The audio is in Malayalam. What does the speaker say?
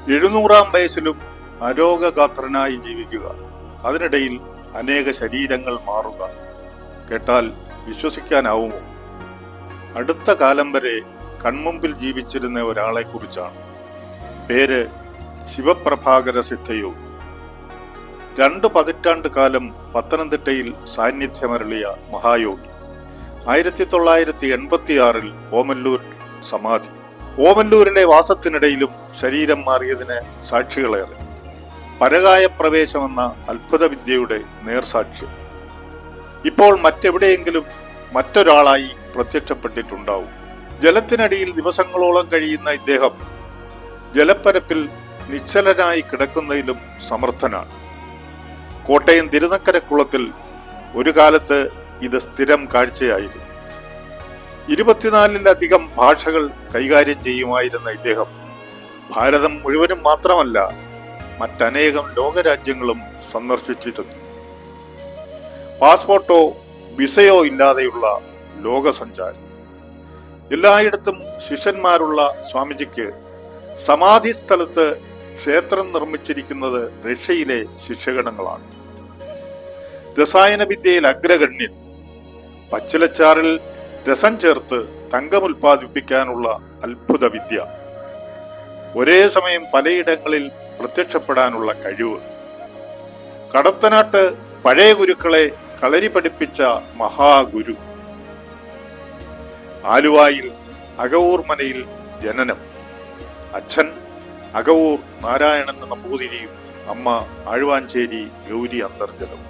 700-ാം വയസ്സിലും അരോഗഗാത്രനായി ജീവിക്കുക, അതിനിടയിൽ അനേക ശരീരങ്ങൾ മാറുക, കേട്ടാൽ വിശ്വസിക്കാനാവുമോ? അടുത്ത കാലം വരെ കൺമുമ്പിൽ ജീവിച്ചിരുന്ന ഒരാളെ കുറിച്ചാണ്. പേര് ശിവപ്രഭാകര സിദ്ധയോഗി. 2 പതിറ്റാണ്ട് കാലം പത്തനംതിട്ടയിൽ സാന്നിധ്യമരളിയ മഹായോഗി. 1986 ഓമല്ലൂർ സമാധി. ഓമല്ലൂരിലെ വാസത്തിനിടയിലും ശരീരം മാറിയതിന് സാക്ഷികളേറെ. പരകായ പ്രവേശമെന്ന അത്ഭുത വിദ്യയുടെ നേർസാക്ഷ്യം. ഇപ്പോൾ മറ്റെവിടെയെങ്കിലും മറ്റൊരാളായി പ്രത്യക്ഷപ്പെട്ടിട്ടുണ്ടാവും. ജലത്തിനടിയിൽ ദിവസങ്ങളോളം കഴിയുന്ന ഇദ്ദേഹം ജലപ്പരപ്പിൽ നിശ്ചലനായി കിടക്കുന്നതിലും സമർത്ഥനാണ്. കോട്ടയം തിരുനക്കരക്കുളത്തിൽ ഒരു കാലത്ത് ഇത് സ്ഥിരം കാഴ്ചയായിരുന്നു. 24-ലധികം ഭാഷകൾ കൈകാര്യം ചെയ്യുമായിരുന്ന ഇദ്ദേഹം ഭാരതം മുഴുവനും മാത്രമല്ല, മറ്റനേകം ലോകരാജ്യങ്ങളും സന്ദർശിച്ചിരുന്നു. പാസ്പോർട്ടോ വിസയോ ഇല്ലാതെയുള്ള ലോകസഞ്ചാരം. എല്ലായിടത്തും ശിഷ്യന്മാരുള്ള സ്വാമിജിക്ക് സമാധി സ്ഥലത്ത് ക്ഷേത്രം നിർമ്മിച്ചിരിക്കുന്നത് റഷ്യയിലെ ശിഷ്യഗണങ്ങളാണ്. രസായന വിദ്യയിൽ അഗ്രഗണ്യൻ. പച്ചിലച്ചാറിൽ രസം ചേർത്ത് തങ്കം ഉൽപ്പാദിപ്പിക്കാനുള്ള അത്ഭുത വിദ്യ. ഒരേ സമയം പലയിടങ്ങളിൽ പ്രത്യക്ഷപ്പെടാനുള്ള കഴിവ്. കടത്തനാട്ട് പഴയ ഗുരുക്കളെ കളരി പഠിപ്പിച്ച മഹാഗുരു. ആലുവായിൽ അകവൂർ മനയിൽ ജനനം. അച്ഛൻ അകവൂർ നാരായണൻ നമ്പൂതിരിയും അമ്മ ആഴുവാഞ്ചേരി ഗൗരി അന്തർജലം.